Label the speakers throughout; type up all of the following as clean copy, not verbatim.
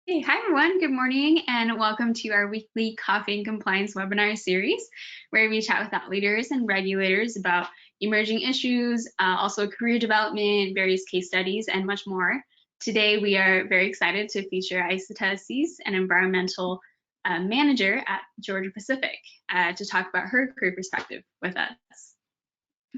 Speaker 1: Hey, hi everyone. Good morning and welcome to our weekly Coffee and Compliance webinar series, where we chat with thought leaders and regulators about emerging issues, also career development, various case studies, and much more. Today, we are very excited to feature Aissata, an environmental manager at Georgia Pacific, to talk about her career perspective with us.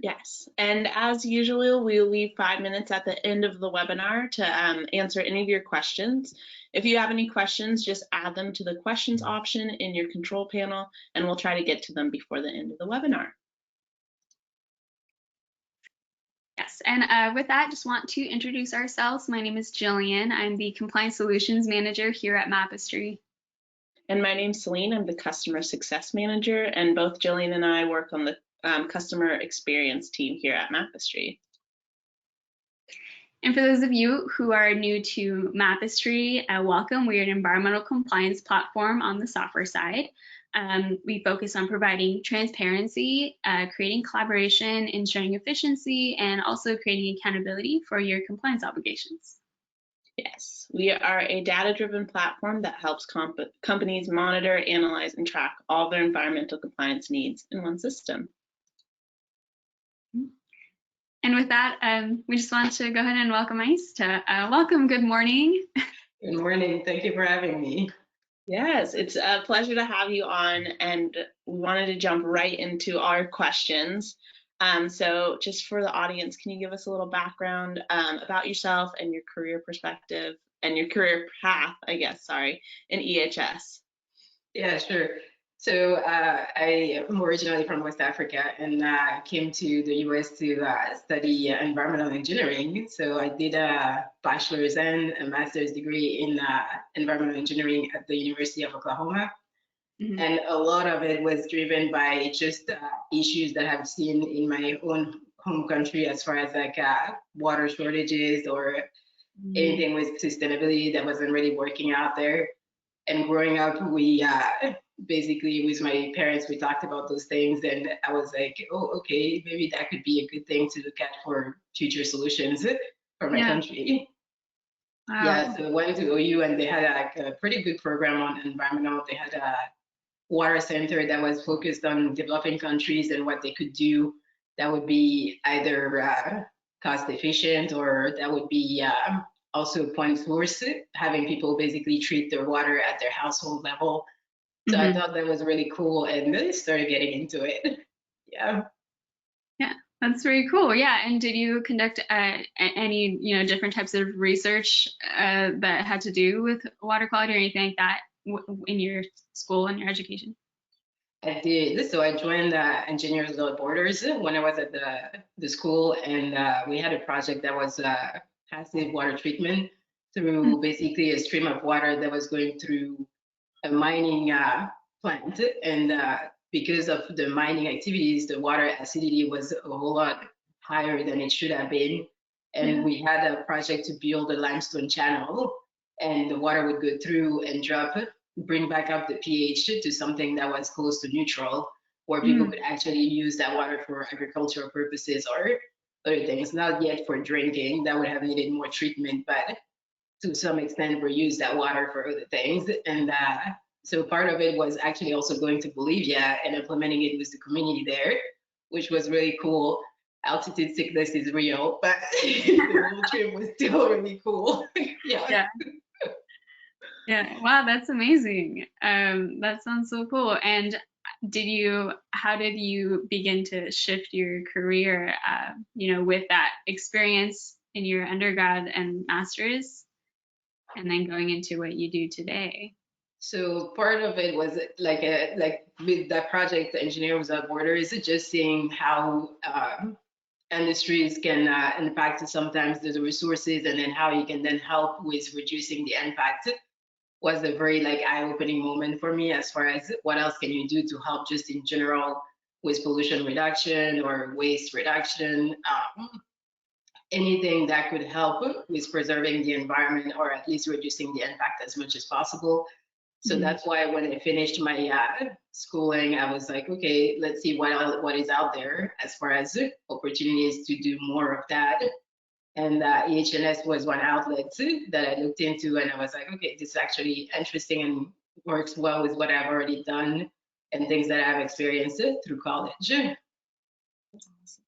Speaker 2: Yes, and as usual, we'll leave 5 minutes at the end of the webinar to answer any of your questions. If you have any questions, just add them to the questions option in your control panel, and we'll try to get to them before the end of the webinar.
Speaker 1: Yes, and with that, just want to introduce ourselves. My name is Jillian. I'm the Compliance Solutions Manager here at Mapistry.
Speaker 2: And my name's Celine. I'm the Customer Success Manager, and both Jillian and I work on the customer experience team here at Mapistry.
Speaker 1: And for those of you who are new to Mapistry, welcome. We're an environmental compliance platform on the software side. We focus on providing transparency, creating collaboration, ensuring efficiency, and also creating accountability for your compliance obligations.
Speaker 2: Yes, we are a data-driven platform that helps companies monitor, analyze, and track all their environmental compliance needs in one system.
Speaker 1: And with that, we just want to go ahead and welcome Aissata. Welcome, good morning.
Speaker 3: Good morning, thank you for having me.
Speaker 2: Yes, it's a pleasure to have you on, and we wanted to jump right into our questions. So just for the audience, can you give us a little background about yourself and your career perspective and your career path, I guess, sorry, in EHS?
Speaker 3: Yeah, sure. So I am originally from West Africa and came to the US to study environmental engineering. So I did a bachelor's and a master's degree in environmental engineering at the University of Oklahoma. Mm-hmm. And a lot of it was driven by just issues that I've seen in my own home country as far as like water shortages or anything with sustainability that wasn't really working out there. And growing up, we basically with my parents, we talked about those things, and I was like, oh, okay, maybe that could be a good thing to look at for future solutions for my country. Wow. Yeah, so I went to OU and they had like a pretty good program on environmental. They had a water center that was focused on developing countries and what they could do that would be either cost efficient or that would be also point source, having people basically treat their water at their household level. So I thought that was really cool and then started getting into it. Yeah.
Speaker 1: Yeah, that's very cool. Yeah, and did you conduct any, different types of research that had to do with water quality or anything like that in your school and your education?
Speaker 3: I did. So I joined Engineers Without Borders when I was at the school, and we had a project that was passive water treatment through basically a stream of water that was going through a mining plant. And because of the mining activities, the water acidity was a whole lot higher than it should have been. And we had a project to build a limestone channel, and the water would go through and bring back up the pH to something that was close to neutral, where people could actually use that water for agricultural purposes or other things, not yet for drinking. That would have needed more treatment, but to some extent we use that water for other things. And so part of it was actually also going to Bolivia and implementing it with the community there, which was really cool. Altitude sickness is real, but the whole trip was still really cool.
Speaker 1: Yeah. Yeah, wow, that's amazing. That sounds so cool. And how did you begin to shift your career, with that experience in your undergrad and master's, and then going into what you do today?
Speaker 3: So part of it was like with that project, Engineers Without Borders, just seeing how industries can impact sometimes the resources, and then how you can then help with reducing the impact was a very eye-opening moment for me as far as what else can you do to help just in general with pollution reduction or waste reduction, anything that could help with preserving the environment or at least reducing the impact as much as possible. So that's why when I finished my schooling, I was like, okay, let's see what is out there as far as opportunities to do more of that. And EHS was one outlet that I looked into, and I was like, okay, this is actually interesting and works well with what I've already done and things that I've experienced through college.
Speaker 2: That's awesome.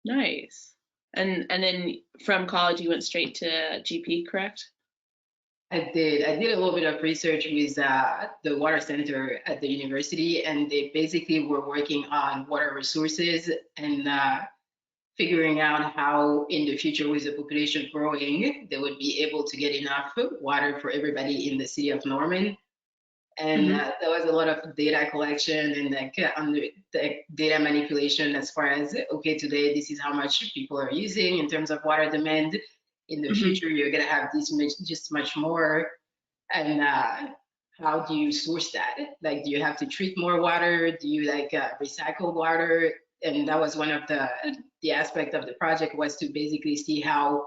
Speaker 2: Nice. And then from college, you went straight to GP, correct?
Speaker 3: I did. I did a little bit of research with the water center at the university, and they basically were working on water resources and figuring out how in the future with the population growing, they would be able to get enough water for everybody in the city of Norman. And there was a lot of data collection and like the data manipulation as far as, okay, today this is how much people are using in terms of water demand. In the future, you're gonna have this much, just much more. And how do you source that? Like, do you have to treat more water? Do you like recycle water? And that was one of the aspect of the project, was to basically see how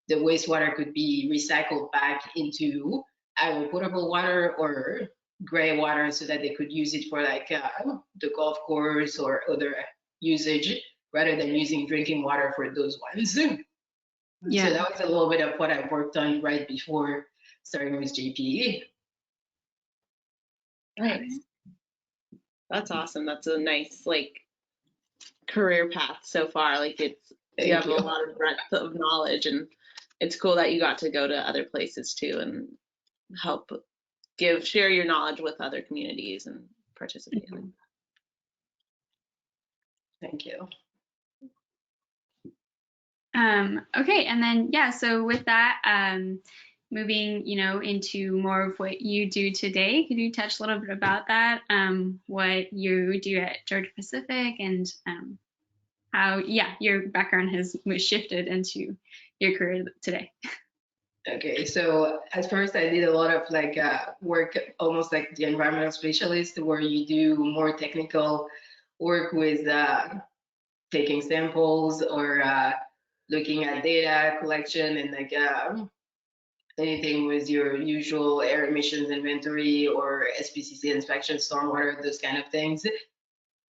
Speaker 3: the wastewater could be recycled back into either potable water or gray water, so that they could use it for like the golf course or other usage, rather than using drinking water for those ones.
Speaker 1: Yeah.
Speaker 3: So that was a little bit of what I worked on right before starting with JPE.
Speaker 2: Nice. That's awesome. That's a nice like career path so far. Like you have a lot of breadth of knowledge, and it's cool that you got to go to other places too and help share your knowledge with other communities and participate in it.
Speaker 3: Thank you.
Speaker 1: Okay, and then yeah, so with that, moving, into more of what you do today, could you touch a little bit about that? What you do at Georgia Pacific, and how, your background has shifted into your career today.
Speaker 3: Okay, so at first I did a lot of like work, almost like the environmental specialist, where you do more technical work with taking samples or looking at data collection and like anything with your usual air emissions inventory or SPCC inspection, stormwater, those kind of things.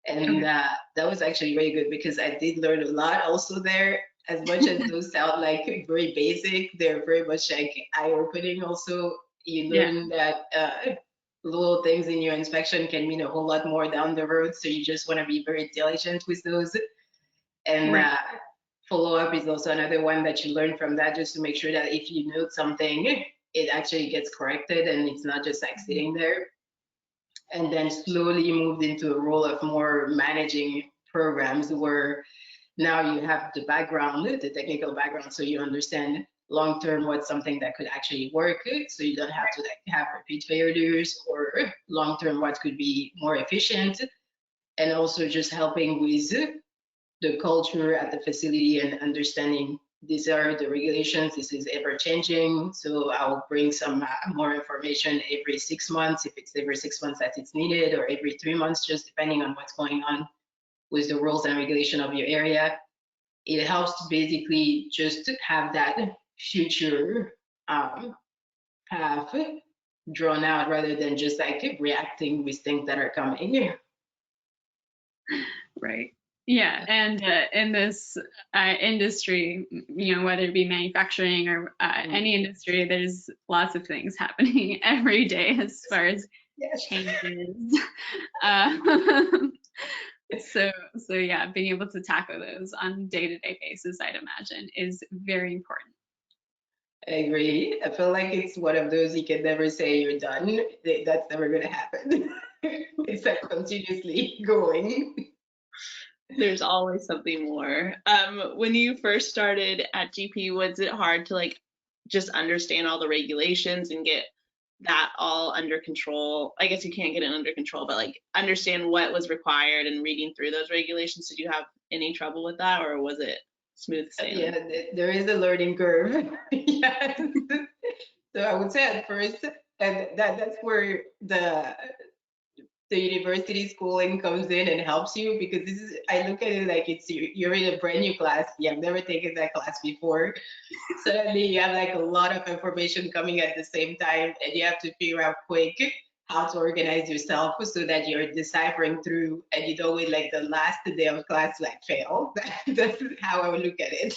Speaker 3: And that was actually very good, because I did learn a lot also there. As much as those sound like very basic, they're very much like eye-opening also. You learn that little things in your inspection can mean a whole lot more down the road, so you just want to be very diligent with those. And follow-up is also another one that you learn from that, just to make sure that if you note something, it actually gets corrected and it's not just like sitting there. And then slowly moved into a role of more managing programs, where now you have the background, the technical background, so you understand long-term what's something that could actually work, so you don't have to like have repeat failures, or long-term what could be more efficient, and also just helping with the culture at the facility and understanding these are the regulations, this is ever changing, so I'll bring some more information every 6 months, if it's every 6 months that it's needed, or every 3 months, just depending on what's going on with the rules and regulation of your area. It helps to basically just have that future path drawn out, rather than just like reacting with things that are coming.
Speaker 1: Right. Yeah, and in this industry, whether it be manufacturing or any industry, there's lots of things happening every day as far as changes. So yeah, being able to tackle those on a day-to-day basis, I'd imagine, is very important.
Speaker 3: I agree. I feel like it's one of those you can never say you're done. That's never going to happen. It's like continuously going.
Speaker 2: There's always something more. When you first started at GP, was it hard to like just understand all the regulations and get that all under control? I guess you can't get it under control, but like understand what was required and reading through those regulations. Did you have any trouble with that, or was it smooth sailing?
Speaker 3: Yeah, there is a learning curve. Yes. So I would say at first, and that's where the university schooling comes in and helps you, because this is, I look at it like you're in a brand new class. Yeah, I've never taken that class before. Suddenly you have like a lot of information coming at the same time, and you have to figure out quick how to organize yourself so that you're deciphering through and you don't wait like the last day of class to like fail. That's how I would look at it.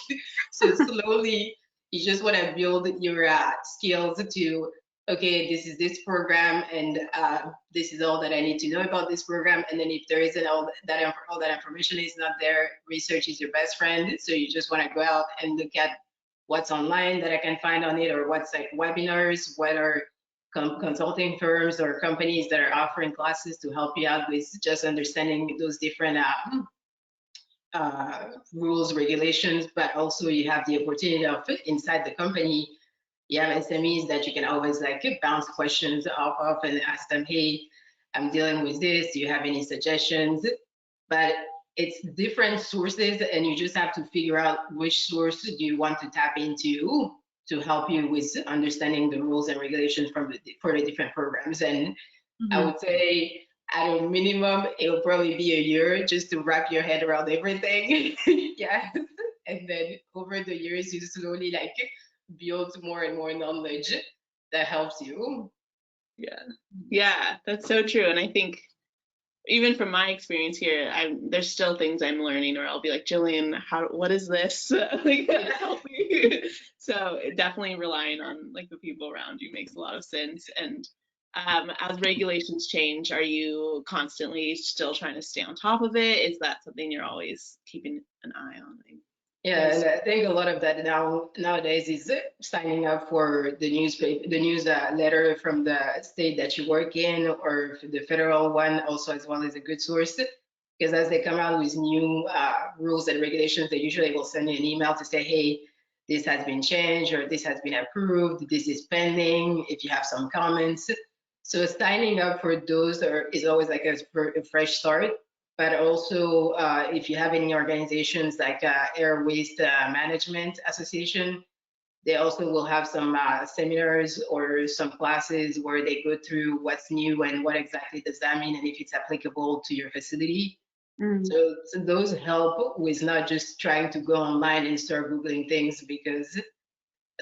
Speaker 3: So slowly, you just want to build your skills to, okay, this is this program, and this is all that I need to know about this program. And then if there isn't all that information is not there, research is your best friend. So you just want to go out and look at what's online that I can find on it, or what's like webinars, what are consulting firms or companies that are offering classes to help you out with just understanding those different rules, regulations, but also you have the opportunity of inside the company, you have SMEs that you can always like bounce questions off of and ask them, hey, I'm dealing with this, do you have any suggestions? But it's different sources, and you just have to figure out which source do you want to tap into to help you with understanding the rules and regulations for the different programs. And I would say at a minimum, it'll probably be a year just to wrap your head around everything. Yeah. And then over the years, you slowly like build more and more knowledge that helps you.
Speaker 2: Yeah, that's so true. And I think even from my experience here, there's still things I'm learning, or I'll be like, Jillian, what is this? Like, help me. So definitely relying on like the people around you makes a lot of sense. And as regulations change, are you constantly still trying to stay on top of it? Is that something you're always keeping an eye on?
Speaker 3: Yeah, and I think a lot of that nowadays is signing up for the newspaper, the news letter from the state that you work in, or the federal one also, as well as a good source. Because as they come out with new rules and regulations, they usually will send you an email to say, hey, this has been changed, or this has been approved, this is pending, if you have some comments. So signing up for those is always like a fresh start. But also, if you have any organizations like Air Waste Management Association, they also will have some seminars or some classes where they go through what's new and what exactly does that mean, and if it's applicable to your facility. So those help with not just trying to go online and start Googling things, because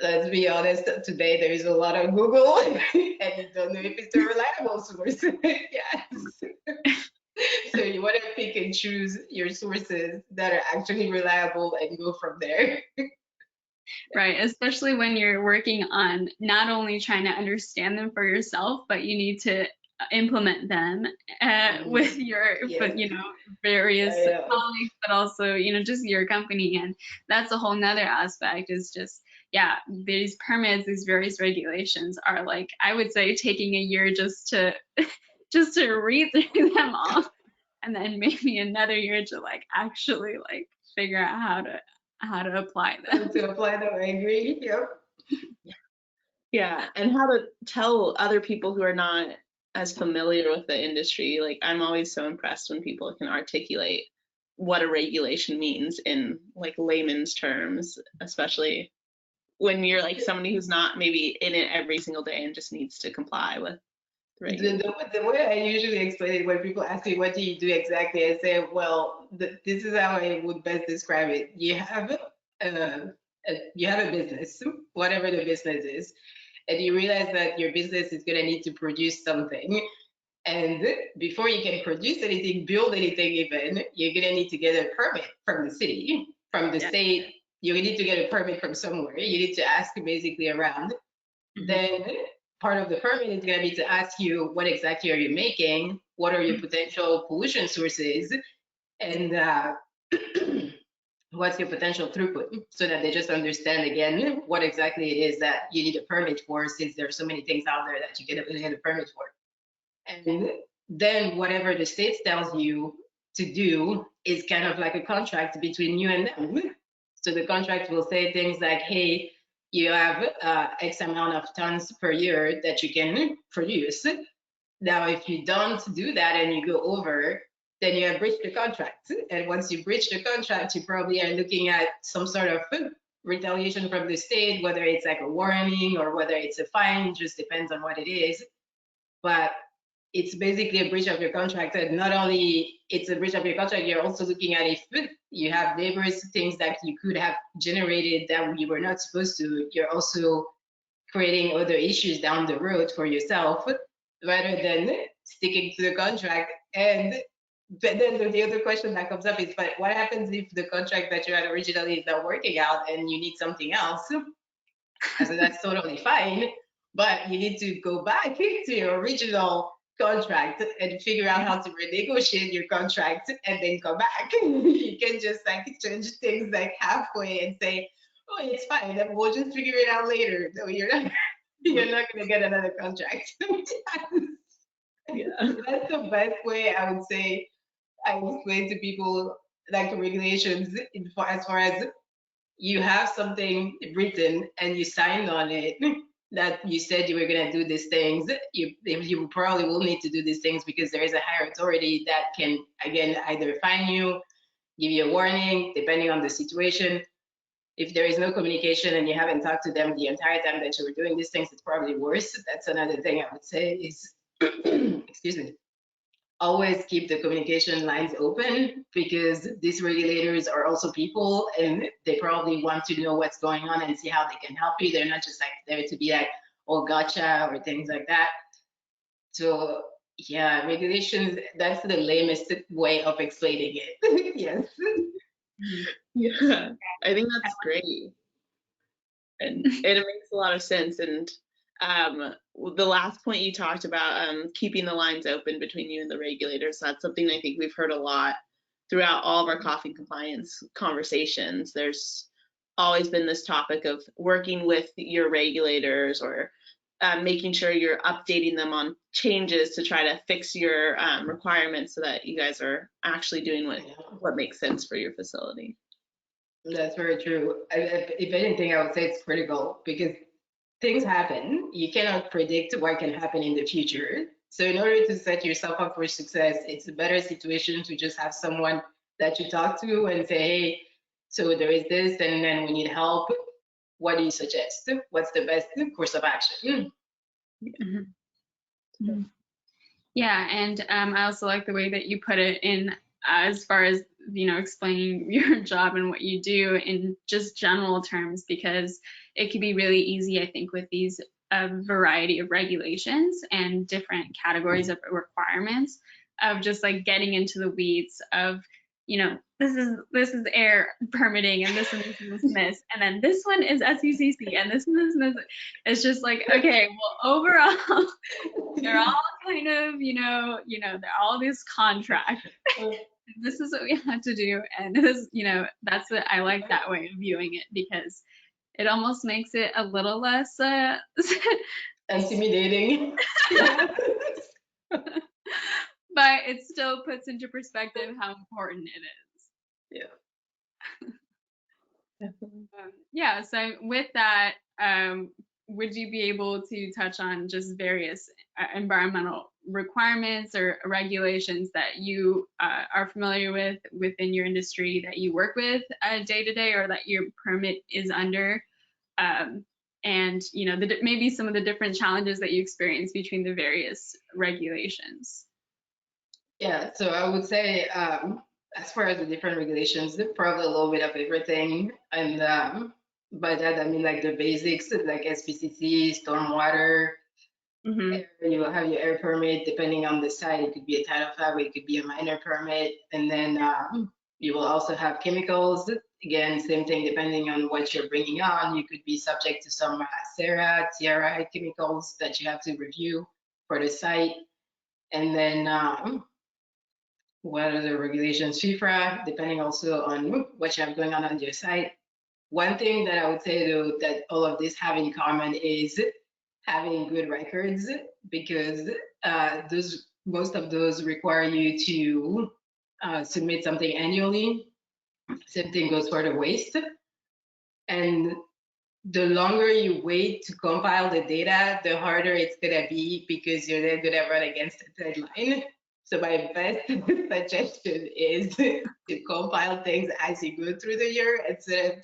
Speaker 3: let's be honest, today there is a lot of Google and you don't know if it's a reliable source. Yes. So you want to pick and choose your sources that are actually reliable and go from there.
Speaker 1: Right, especially when you're working on not only trying to understand them for yourself, but you need to implement them with your, various colleagues, but also, just your company. And that's a whole nother aspect, is just, these permits, these various regulations are like, I would say, taking a year just to read through them all, and then maybe another year to like actually like figure out how to apply them.
Speaker 3: To apply them, I agree. Yep.
Speaker 2: Yeah, and how to tell other people who are not as familiar with the industry. Like, I'm always so impressed when people can articulate what a regulation means in like layman's terms, especially when you're like somebody who's not maybe in it every single day and just needs to comply with
Speaker 3: the way I usually explain it when people ask me, what do you do exactly? I say, well, this is how I would best describe it. You have a business, whatever the business is, and you realize that your business is going to need to produce something. And before you can produce anything, build anything even, you're going to need to get a permit from the city, from the state. You need to get a permit from somewhere. You need to ask basically around. Then part of the permit is going to be to ask you, what exactly are you making? What are your potential pollution sources? And what's your potential throughput? So that they just understand again what exactly it is that you need a permit for, since there are so many things out there that you get a permit for. And then whatever the state tells you to do is kind of like a contract between you and them. So the contract will say things like, hey, you have X amount of tons per year that you can produce. Now, if you don't do that and you go over, then you have breached the contract. And once you breach the contract, you probably are looking at some sort of retaliation from the state, whether it's like a warning or whether it's a fine, just depends on what it is. But it's basically a breach of your contract. And not only it's a breach of your contract, you're also looking at if you have neighbors, things that you could have generated that you were not supposed to. You're also creating other issues down the road for yourself, rather than sticking to the contract. And but then the other question that comes up is, but what happens if the contract that you had originally is not working out and you need something else? I said, that's totally fine, but you need to go back to your original contract and figure out how to renegotiate your contract and then come back. You can just like change things like halfway and say, oh, it's fine, we'll just figure it out later. No, you're not gonna get another contract.
Speaker 2: Yeah.
Speaker 3: That's the best way I would say I explain to people like the regulations as far as you have something written and you signed on it that you said you were going to do these things. You probably will need to do these things because there is a higher authority that can, again, either fine you, give you a warning, depending on the situation. If there is no communication and you haven't talked to them the entire time that you were doing these things, it's probably worse. That's another thing I would say is, excuse me, always keep the communication lines open because these regulators are also people and they probably want to know what's going on and see how they can help you. They're not just like there to be like, oh, gotcha, or things like that. So yeah, regulations, that's the lamest way of explaining it. Yes.
Speaker 2: Yeah, I think that's great. And it makes a lot of sense. And the last point you talked about, keeping the lines open between you and the regulators, that's something I think we've heard a lot throughout all of our coffee compliance conversations. There's always been this topic of working with your regulators or making sure you're updating them on changes to try to fix your requirements so that you guys are actually doing what makes sense for your facility.
Speaker 3: That's very true. If anything, I would say it's critical because things happen. You cannot predict what can happen in the future. So in order to set yourself up for success, it's a better situation to just have someone that you talk to and say, hey, so there is this, and then we need help. What do you suggest? What's the best course of action?
Speaker 1: Mm-hmm. Yeah, and I also like the way that you put it in as far as, you know, explaining your job and what you do in just general terms, because it can be really easy, I think, with these variety of regulations and different categories of requirements of just like getting into the weeds of, you know, this is air permitting and this and this and this and this, and then this one is SECC and this and this and this. It's just like, okay, well, overall, they're all kind of, they're all these contracts. This is what we have to do, and this, that's what I like that way of viewing it because it almost makes it a little less
Speaker 3: intimidating.
Speaker 1: But it still puts into perspective how important it is.
Speaker 2: Yeah.
Speaker 1: Yeah. So with that, would you be able to touch on just various environmental requirements or regulations that you are familiar with within your industry that you work with day to day or that your permit is under? And maybe some of the different challenges that you experience between the various regulations.
Speaker 3: Yeah, so I would say as far as the different regulations, probably a little bit of everything. And by that, I mean like the basics, like SPCC, stormwater. You will have your air permit, depending on the site. It could be a Title V, it could be a minor permit. And then you will also have chemicals. Again, same thing, depending on what you're bringing on. You could be subject to some SERA, TRI chemicals that you have to review for the site. And then what are the regulations? FIFRA, depending also on what you have going on your site. One thing that I would say though that all of this have in common is having good records, because most of those require you to submit something annually. Same thing goes for the waste. And the longer you wait to compile the data, the harder it's gonna be because you're then gonna run against the deadline. So my best suggestion is to compile things as you go through the year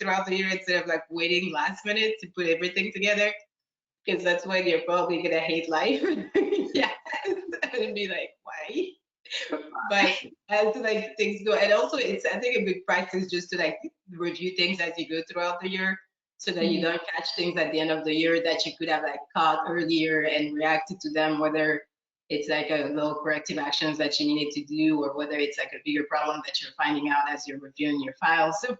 Speaker 3: throughout the year, instead of like waiting last minute to put everything together, because that's when you're probably gonna hate life. Yeah, and be like, why? But as like things go, and also it's I think a big practice just to like review things as you go throughout the year, so that you don't catch things at the end of the year that you could have like caught earlier and reacted to them, whether it's like a little corrective actions that you needed to do, or whether it's like a bigger problem that you're finding out as you're reviewing your files. So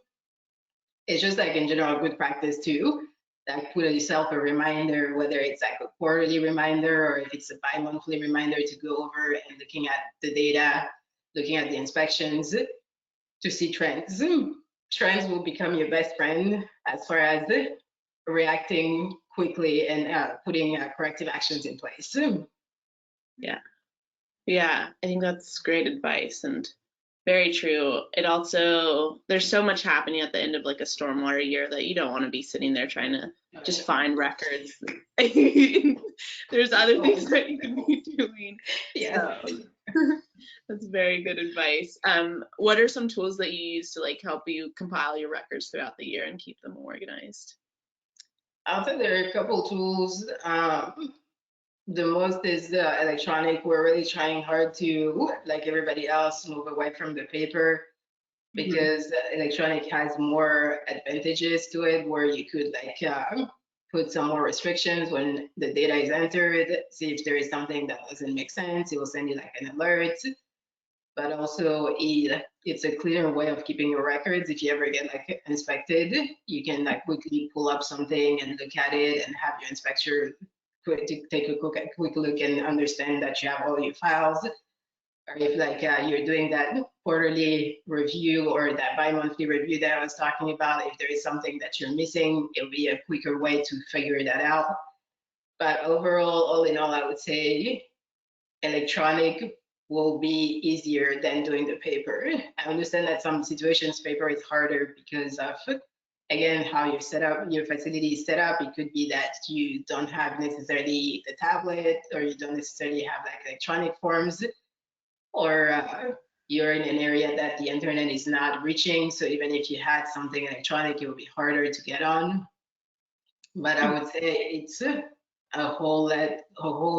Speaker 3: it's just like in general good practice to like put yourself a reminder, whether it's like a quarterly reminder or if it's a bi-monthly reminder, to go over and looking at the data, looking at the inspections to see trends. Trends will become your best friend as far as reacting quickly and putting corrective actions in place.
Speaker 2: Yeah, I think that's great advice and very true. It also, there's so much happening at the end of like a stormwater year that you don't want to be sitting there trying to just find records. There's other things that you can be doing.
Speaker 3: Yeah.
Speaker 2: So, that's very good advice. What are some tools that you use to like help you compile your records throughout the year and keep them organized?
Speaker 3: I'll say there are a couple tools. The most is electronic. We're really trying hard to, like everybody else, move away from the paper, because electronic has more advantages to it, where you could like put some more restrictions when the data is entered. See if there is something that doesn't make sense. It will send you like an alert. But also it's a cleaner way of keeping your records. If you ever get like inspected, you can like quickly pull up something and look at it and have your inspector to take a quick look and understand that you have all your files. Or if like you're doing that quarterly review or that bi-monthly review that I was talking about, if there is something that you're missing, it'll be a quicker way to figure that out. But overall, all in all, I would say electronic will be easier than doing the paper. I understand that some situations paper is harder because of, again, how you set up your facility is set up. It could be that you don't have necessarily the tablet, or you don't necessarily have like electronic forms, or you're in an area that the internet is not reaching. So even if you had something electronic, it would be harder to get on. But I would say it's a whole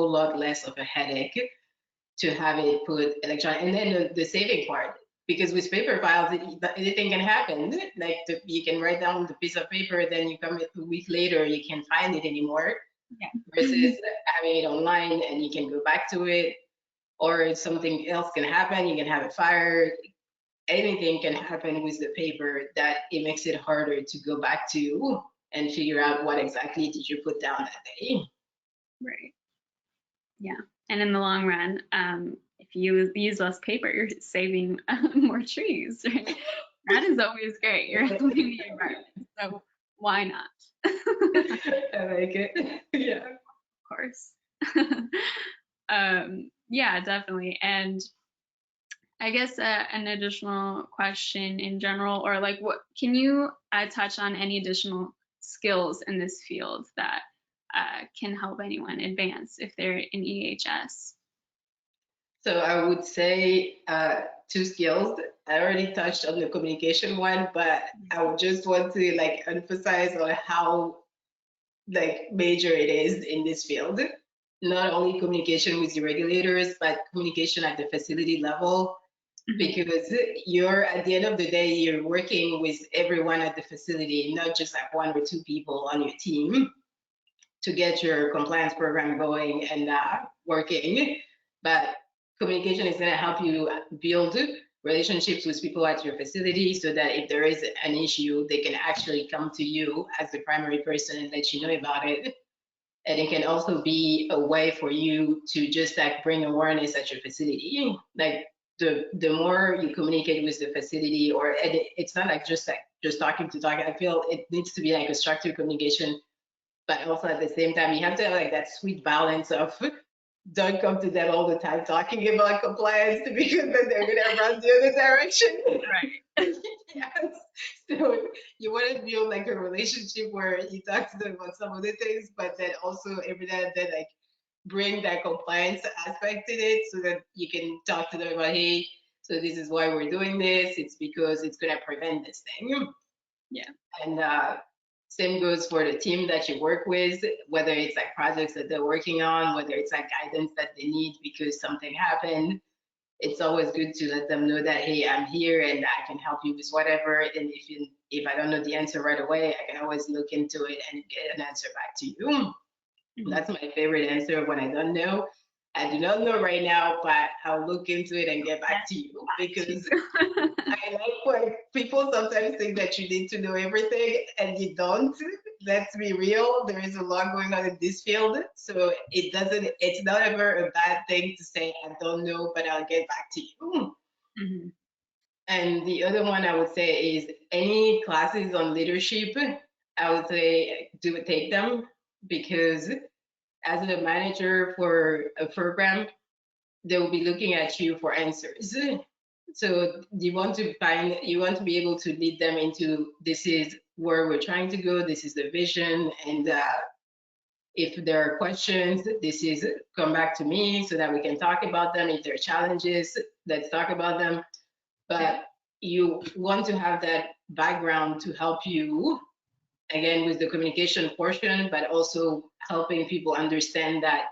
Speaker 3: lot less of a headache to have it put electronic. And then the saving part, because with paper files, anything can happen. Like you can write down the piece of paper, then you come a week later, you can't find it anymore.
Speaker 1: Yeah.
Speaker 3: Versus having it online and you can go back to it, or something else can happen. You can have a fire. Anything can happen with the paper, that it makes it harder to go back to and figure out what exactly did you put down that day.
Speaker 1: Right. Yeah. And in the long run, if you use less paper, you're saving more trees, right? That is always great. You're helping the environment. So why not?
Speaker 3: I like it. Yeah.
Speaker 1: Of course. Yeah, definitely. And I guess an additional question in general, or like, what can you touch on any additional skills in this field that can help anyone advance if they're in EHS?
Speaker 3: So I would say 2 skills. I already touched on the communication one, but I would just want to like emphasize on how like major it is in this field. Not only communication with the regulators, but communication at the facility level, because you're, at the end of the day, you're working with everyone at the facility, not just like 1 or 2 people on your team to get your compliance program going and working. But communication is going to help you build relationships with people at your facility, so that if there is an issue, they can actually come to you as the primary person and let you know about it. And it can also be a way for you to just like bring awareness at your facility. Like the more you communicate with the facility, or it's not like just talking to talk. I feel it needs to be like a structured communication, but also at the same time, you have to have like that sweet balance of don't come to them all the time talking about compliance, because then they're gonna run the other direction.
Speaker 1: Right.
Speaker 3: Yes. So you want to build like a relationship where you talk to them about some other things, but then also every now and then like bring that compliance aspect in it, so that you can talk to them about, hey, so this is why we're doing this. It's because it's gonna prevent this thing.
Speaker 1: Yeah.
Speaker 3: And same goes for the team that you work with, whether it's like projects that they're working on, whether it's like guidance that they need because something happened. It's always good to let them know that, hey, I'm here and I can help you with whatever. And if I don't know the answer right away, I can always look into it and get an answer back to you. That's my favorite answer when I don't know. I do not know right now, but I'll look into it and get back to you, because I like when people sometimes think that you need to know everything and you don't. Let's be real, there is a lot going on in this field. So it's not ever a bad thing to say, I don't know, but I'll get back to you.
Speaker 1: Mhm.
Speaker 3: And the other one I would say is any classes on leadership, I would say do take them, because as a manager for a program, they will be looking at you for answers. So you want to be able to lead them into, this is where we're trying to go, this is the vision, and if there are questions, this is, come back to me so that we can talk about them. If there are challenges, let's talk about them. But you want to have that background to help you, again, with the communication portion, but also helping people understand that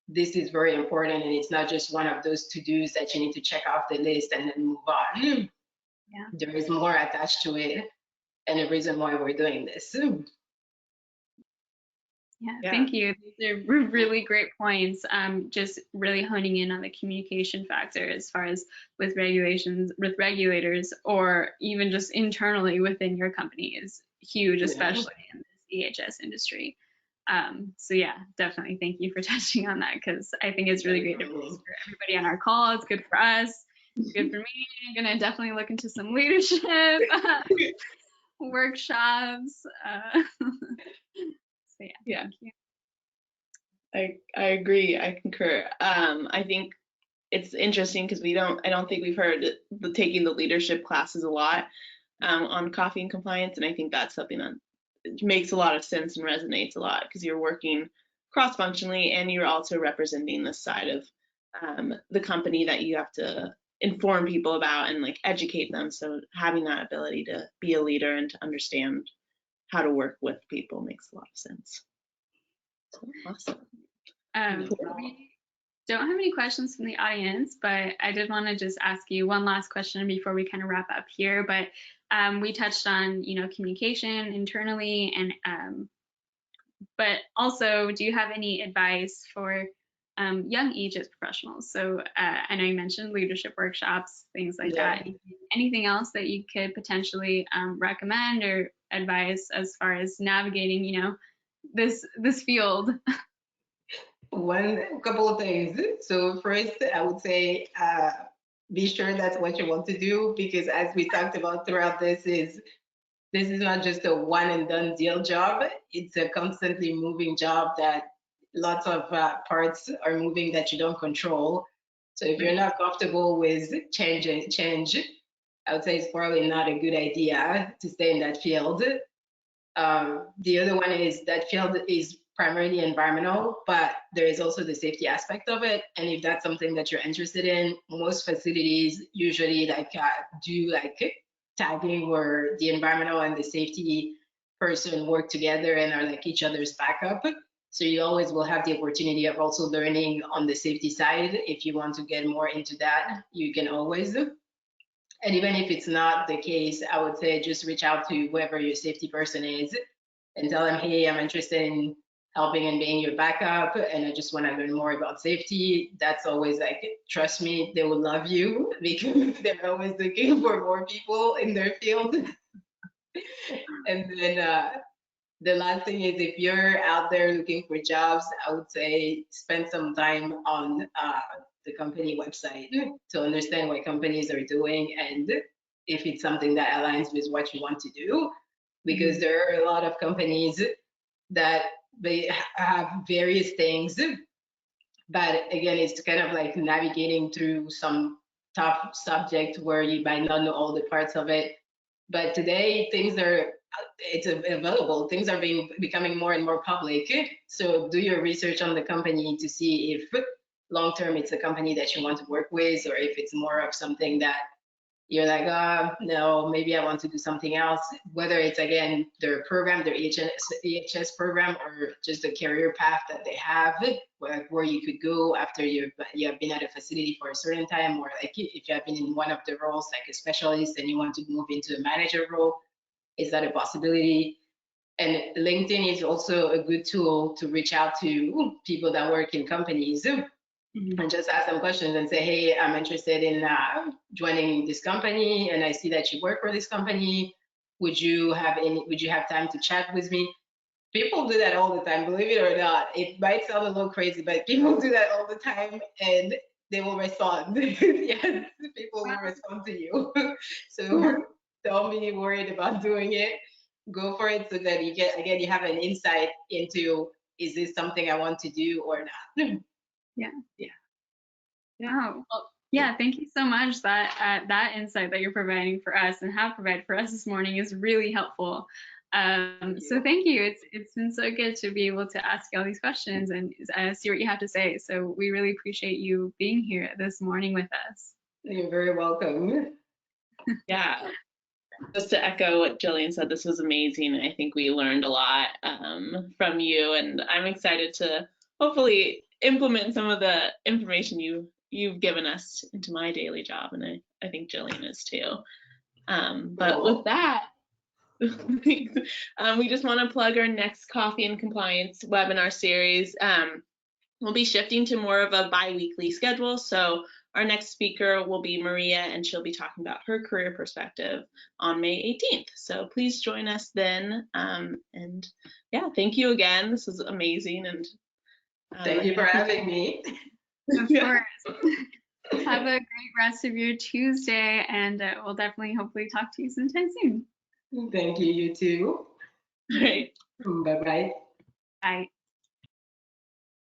Speaker 3: this is very important and it's not just one of those to-dos that you need to check off the list and then move on.
Speaker 1: Yeah.
Speaker 3: There is more attached to it and a reason why we're doing this.
Speaker 1: Yeah, thank you. These are really great points. Just really honing in on the communication factor as far as with regulations, with regulators, or even just internally within your company is huge, especially in this EHS industry. So yeah, definitely thank you for touching on that, because I think it's really great advice for everybody on our call. It's good for us. It's good for me. I'm gonna definitely look into some leadership workshops. So yeah, thank you.
Speaker 2: I agree. I concur. I think it's interesting because I don't think we've heard taking the leadership classes a lot on coffee and compliance, and I think that's something that makes a lot of sense and resonates a lot, because you're working cross-functionally and you're also representing this side of the company that you have to inform people about and like educate them. So having that ability to be a leader and to understand how to work with people makes a lot of sense. So awesome.
Speaker 1: We don't have any questions from the audience, but I did want to just ask you one last question before we kind of wrap up here. But we touched on, communication internally, and but also, do you have any advice for young EHS professionals? So I know you mentioned leadership workshops, things like that. Anything else that you could potentially recommend or advise as far as navigating, this field?
Speaker 3: One couple of things. So first, I would say be sure that's what you want to do, because as we talked about throughout this is not just a one and done deal job. It's a constantly moving job that lots of parts are moving that you don't control. So if you're not comfortable with change, I would say it's probably not a good idea to stay in that field. The other one is that field is primarily environmental, but there is also the safety aspect of it. And if that's something that you're interested in, most facilities usually do tagging where the environmental and the safety person work together and are like each other's backup. So you always will have the opportunity of also learning on the safety side. If you want to get more into that, you can always. And even if it's not the case, I would say just reach out to whoever your safety person is and tell them, hey, I'm interested in helping and being your backup, and I just want to learn more about safety. That's always like, trust me, they will love you, because they're always looking for more people in their field. And then the last thing is, if you're out there looking for jobs, I would say spend some time on the company website to understand what companies are doing and if it's something that aligns with what you want to do. Because there are a lot of companies that they have various things, but again, it's kind of like navigating through some tough subject where you might not know all the parts of it. But today it's available. Things are becoming more and more public. So do your research on the company to see if long term it's a company that you want to work with, or if it's more of something that you're like, no, maybe I want to do something else. Whether it's, again, their program, their EHS program, or just the career path that they have, where you could go after you have been at a facility for a certain time, or like if you have been in one of the roles like a specialist and you want to move into a manager role, is that a possibility? And LinkedIn is also a good tool to reach out to people that work in companies and just ask them questions and say, hey, I'm interested in joining this company, and I see that you work for this company. Would you have time to chat with me? People do that all the time, believe it or not. It might sound a little crazy, but people do that all the time, and they will respond. Yes, people will respond to you. So don't be worried about doing it. Go for it so that you have an insight into, is this something I want to do or not?
Speaker 1: Yeah.
Speaker 3: Yeah.
Speaker 1: Oh, well, yeah, thank you so much. That insight that you're providing for us and have provided for us this morning is really helpful. So thank you. It's been so good to be able to ask you all these questions and see what you have to say. So we really appreciate you being here this morning with us.
Speaker 3: You're very welcome.
Speaker 2: Yeah. Just to echo what Jillian said, this was amazing. I think we learned a lot from you, and I'm excited to hopefully implement some of the information you've given us into my daily job, and I think Jillian is too. But with that, we just want to plug our next Coffee and Compliance webinar series. We'll be shifting to more of a bi-weekly schedule. So our next speaker will be Maria, and she'll be talking about her career perspective on May 18th. So please join us then. And yeah, thank you again. This was amazing. And
Speaker 3: thank you for having me.
Speaker 1: Of course. Have a great rest of your Tuesday, and we'll definitely hopefully talk to you sometime soon.
Speaker 3: Thank you, you too.
Speaker 2: All right.
Speaker 3: Bye-bye.
Speaker 1: Bye.